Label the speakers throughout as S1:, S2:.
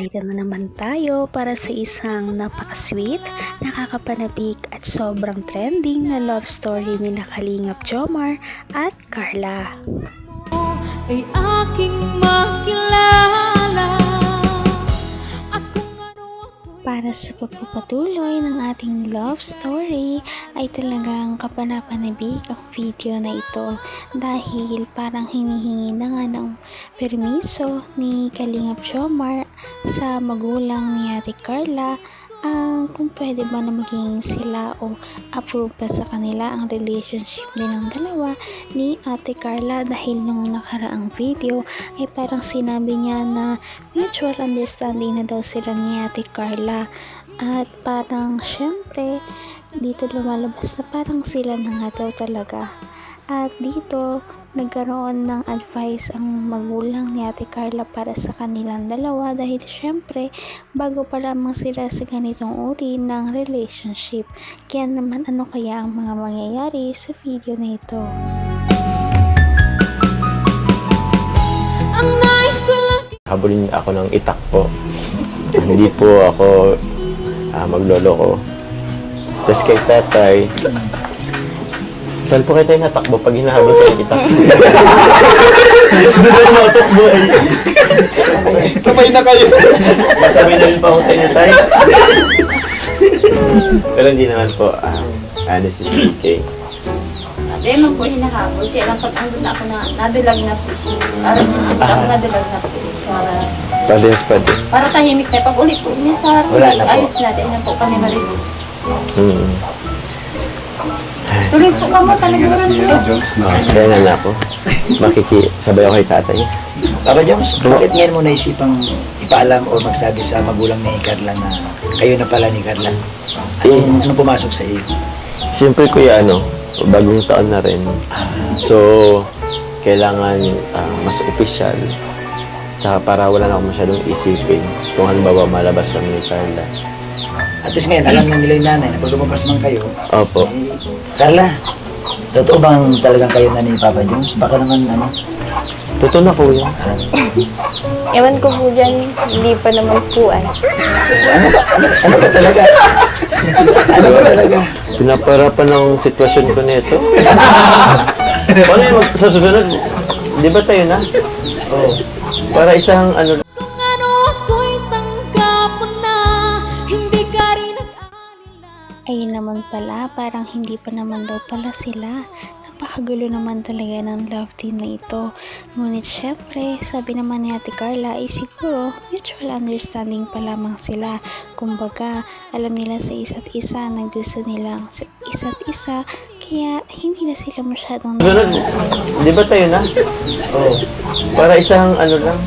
S1: Nandito na naman tayo para sa isang napaka-sweet, nakakapanabik at sobrang trending na love story nila Kalingap Jomar at Carla.
S2: Ay aking makilala.
S1: Para sa pagpapatuloy ng ating love story ay talagang kapanapanabik ang video na ito dahil parang hinihingi na nga ng permiso ni Kalingap Jomar sa magulang ni Ate Carla kung pwede ba na maging sila o approve pa sa kanila ang relationship nilang dalawa ni Ate Carla dahil nung nakaraang video ay parang sinabi niya na mutual understanding na daw sila ni Ate Carla at parang syempre dito lumalabas na parang sila na nga daw talaga. At dito, nagkaroon ng advice ang magulang ni Ate Carla para sa kanilang dalawa dahil syempre, bago pa lamang sila sa ganitong uri ng relationship. Kaya naman ano kaya ang mga mangyayari sa video na ito?
S2: Ang nais ko lang.
S3: Habulin ako ng itak po. Hindi po ako maglolo ko. Tapos kay tatay, saan po kayo tayo natakbo pag hinahabol kayo ng itak? Doon tayo matakbo eh.
S4: Sabay na kayo.
S3: Masabay na rin pa ako sa inyo tayo. Pero hindi naman po, honestly speaking.
S5: Hindi man po hinahabol. Kaya lang pag andun ako na nadalag na po siya. Parang ako nadalag na po. Para tahimik tayo. Pag ulit po niya sa harap, ayos natin na po kami marinig. Tuloy po ka mo, talagang
S3: Kaya nga na ako. Makikisabay ako kay tatay.
S4: Papa Jones, bakit ngayon mo naisipang ipaalam o magsabi sa magulang ni Carla na kayo na pala ni Carla? Ano pumasok sa iyo?
S3: Siyempre kuya, bagong taon na rin. So, kailangan mas opisyal. Tsaka para wala na ako masyadong isipin kung halimbawa malabas kami ni Carla.
S4: At least ngayon, alam na nila yung nanay na pag lumabas man kayo.
S3: Opo.
S4: Carla, totoo bang talagang kayo na ni Papa Jones? Baka naman
S3: Totoo na kuya.
S6: Ewan ko po dyan, hindi pa naman po ay.
S4: Ano ba talaga? Ano ba talaga?
S3: Pinaparapan ng sitwasyon ko nito. Paano yung sa susunod? Di ba tayo na? Oo. Para isang
S2: Kung ano ako'y tanggap mo na. Hindi ka rin nag-alila.
S1: Ayun naman pala, parang hindi pa naman daw pala sila. Napakagulo naman talaga ng love team na ito. Ngunit syempre, sabi naman ni Ate Carla ay siguro mutual understanding pa lamang sila. Kumbaga, alam nila sa isa't isa na gusto nilang sa isa't isa, kaya hindi na sila masyadong
S3: susunod. Di ba tayo na? Oo. Para isang lang.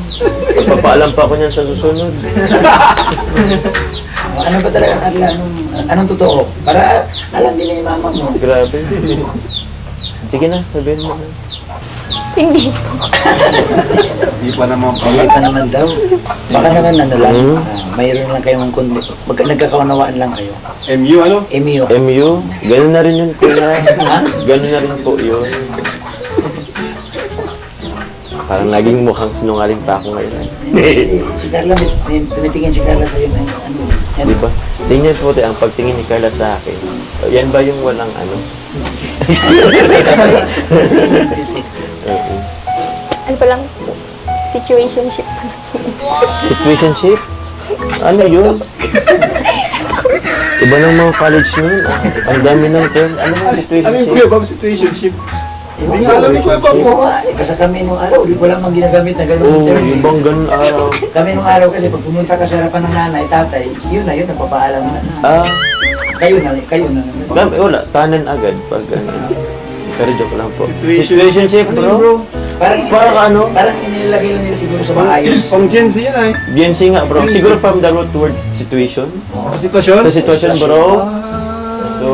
S3: Pagpapaalam pa ako niyan sa susunod.
S4: Ano ba talaga, Carla? Anong totoo? Para alam din ni mama mo.
S3: Grabe. Sige na, sabihin mo na.
S6: Hindi po.
S4: Hindi pa naman daw. Baka naman mayroon lang kayong nagkakaunawaan lang kayo.
S7: MU ano?
S4: MU.
S3: MU? Ganun na rin yun, kuya. Ganun na rin po yun. Parang naging mukhang sinungaling pa ako ngayon.
S4: Si Carla, tumitingin si Carla sa'yo na
S3: Di ba? Tingnan po tayo, ang pagtingin ni Carla sa akin. Yan ba yung walang
S6: Ano pa lang po, situationship pa lang.
S3: Situationship? Ano yun? Iba ng mga college nun. Ang dami ng term. Ano yung
S7: Ano yung
S3: situationship?
S7: Kuya Bob situationship? Hindi nga alam ni Kuya Bob
S4: Hindi
S7: mo.
S4: mo nga, kasi kami nung araw, wala mang ginagamit na gano'n.
S3: Oo, ibang ganun araw.
S4: Kami nung araw kasi pag pumunta ka sa harapan ng nanay, tatay, yun na yun, nagpapaalam na. Kayo na.
S3: Wala, tanan agad pag pero joke lang po.
S7: Situation.
S3: Situationship, bro?
S4: Parang Parang inilagay lang nila siguro sa maayos.
S7: Pang Gen Z yan ay.
S3: BNC nga, bro. Siguro from the root word situation.
S7: Sa sitwasyon?
S3: Sa sitwasyon, bro. So,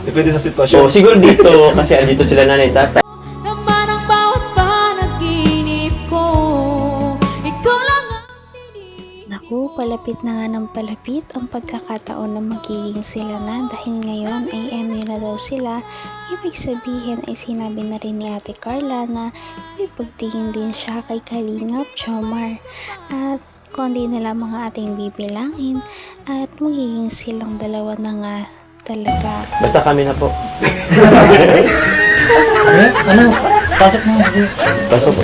S7: Depende sa sitwasyon.
S3: siguro dito, kasi andito sila nanay, tatay.
S2: Naman ang bawat panaginip ko. Ikaw lang ang tinig.
S1: Naku, palapit na nga ng palapit ang pagkakataon na magiging sila na dahil ngayon ay MU na daw sila. Ibig sabihin ay sinabi na rin ni Ate Carla na may pagtingin din siya kay Kalingap Jomar. At konti na lamang ang ating bibilangin at magiging silang dalawa na nga talaga.
S3: Basta kami na po.
S4: Ano? Pasok mo.
S3: Pasok po.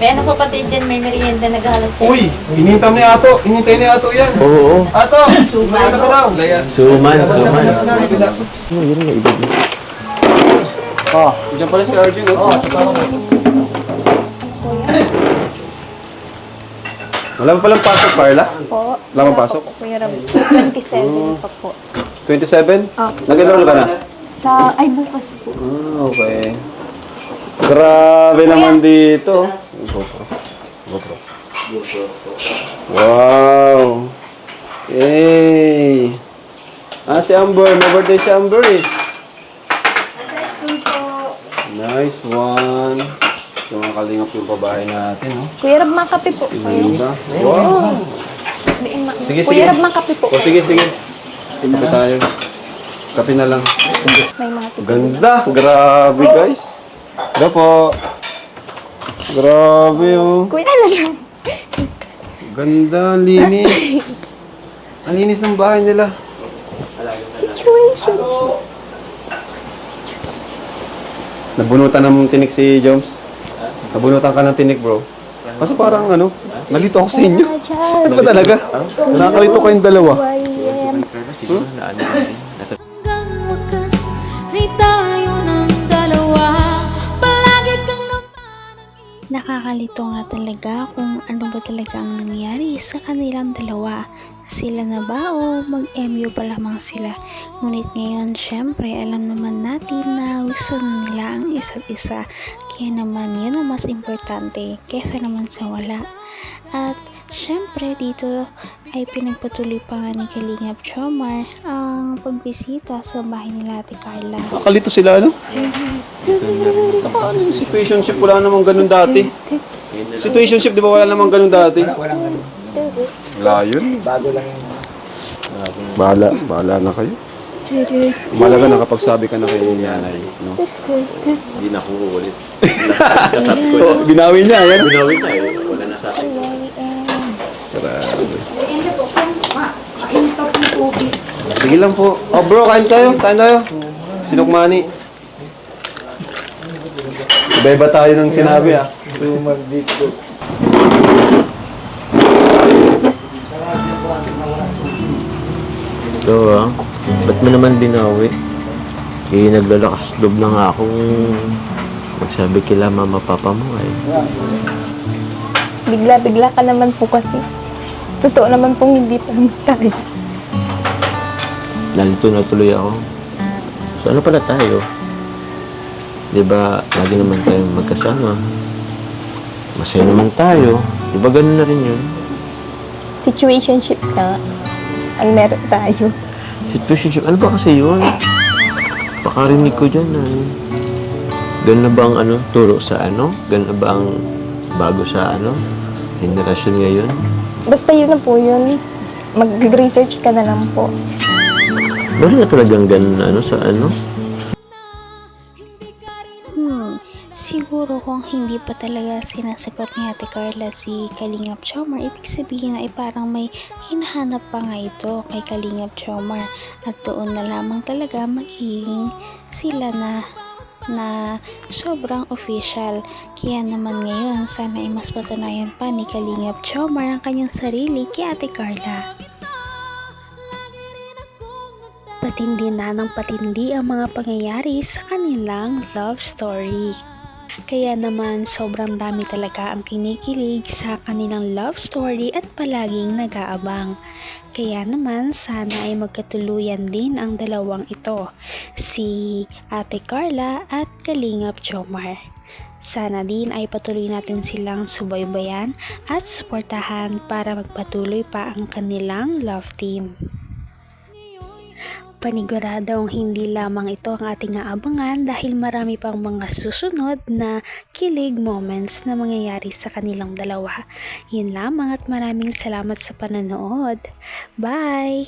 S5: May ano po pati dyan, may merienda naghahalat sa
S7: Uy, hinihintay ni Ato. Hinihintay ni Ato yan.
S3: Oo.
S7: Ato! Suman ka daw.
S3: Suman. Ano yun na ibig?
S7: Ah, dyan pala si Arjun. Oh, sa tama mo. Wala mo palang pasok, Carla?
S6: Po.
S7: Wala mo pasok?
S6: Kuya Rab, 27 pa po.
S7: 27?
S6: Ah.
S7: Nag-enroll ka na?
S6: Ay bukas po.
S7: Okay. Grabe naman dito. GoPro. Wow. Yay. Si Amber. May birthday si Amber eh. Nice one. Ito mga kalingap yung pabahay natin, no?
S6: Kuya Rab, makape po.
S7: Ganda. Wow. Sige, sige.
S6: Kuya Rab, makape po.
S7: O sige. Kape tayo. Kape na lang.
S6: May mga tipi.
S7: Ganda. Grabe, guys. Ganda po. Grabe, oh.
S6: Kuya lang.
S7: Ganda, ang linis. Ang linis ng bahay nila.
S6: Situation.
S7: Nabunutan ng tinik si Joms. Nabunutan ka ng tinik, bro. Kasi parang nalito ako sa inyo. Ano ba talaga? Nakakalito kayong dalawa.
S2: Hanggang wakas ay tayo ng dalawa. Palagi kang
S1: Nakakalito nga talaga kung ano ba talaga ang nangyari sa kanilang dalawa. Sila na ba o mag-MU pa lamang sila? Ngunit ngayon, syempre, alam naman natin na gusto na nila ang isa't isa. Kaya naman, yun ang mas importante kesa naman sa wala. At syempre, dito ay pinagpatuloy pa nga ni Kalingap Jomar ang pagbisita sa bahay nila Ate Carla.
S7: Nakakalito sila, ano? Saka yung situationship, wala namang ganun dati. Situationship, di ba wala namang ganun dati?
S4: Walang ano.
S7: Wala yun.
S4: Bago lang yung...
S7: Bahala na kayo. Malaga nakapagsabi ka na kay nanay, no?
S3: Hindi na ako ulit. Kasap ko
S7: Oh, binawi niya, yan.
S3: Binawin na eh. Wala na sa akin.
S7: Grabe. Sige lang po. Oh bro, kain tayo. Sinukmani. Iba-iba tayo ng sinabi ah.
S3: Ito ba't mo naman binawi? Naglalakas loob na nga akong magsabi kila mama papa mo eh.
S6: Bigla-bigla ka naman po kasi. Totoo naman pong hindi pa naman tayo.
S3: Nalito na tuloy ako. So ano pala tayo? Diba, lagi naman tayo magkasama. Masaya naman tayo. Diba ganun na rin yun?
S6: Situationship na ang meron tayo.
S3: Situationship, ano ba kasi yun? Pakarinig ko dyan ganun na ba ang turo sa Ganun na ba ang bago sa generasyon ngayon?
S6: Basta yun na po yun. Mag-research ka na lang po.
S3: Meron na talagang ganun sa
S1: Siguro kung hindi pa talaga sinasagot ni Ate Carla si Kalingap Jomar, ibig sabihin ay parang may hinahanap pa nga ito kay Kalingap Jomar at doon na lamang talaga magiging sila na sobrang official. Kaya naman ngayon, sana ay mas patunayan pa ni Kalingap Jomar ang kanyang sarili kay Ate Carla. Patindi na ng patindi ang mga pangyayari sa kanilang love story. Kaya naman sobrang dami talaga ang kinikilig sa kanilang love story at palaging nag-aabang. Kaya naman sana ay magkatuluyan din ang dalawang ito, si Ate Carla at Kalingap Jomar. Sana din ay patuloy natin silang subaybayan at suportahan para magpatuloy pa ang kanilang love team. Paniguradong hindi lamang ito ang ating aabangan dahil marami pang mga susunod na kilig moments na mangyayari sa kanilang dalawa. Yun lamang at maraming salamat sa pananood. Bye!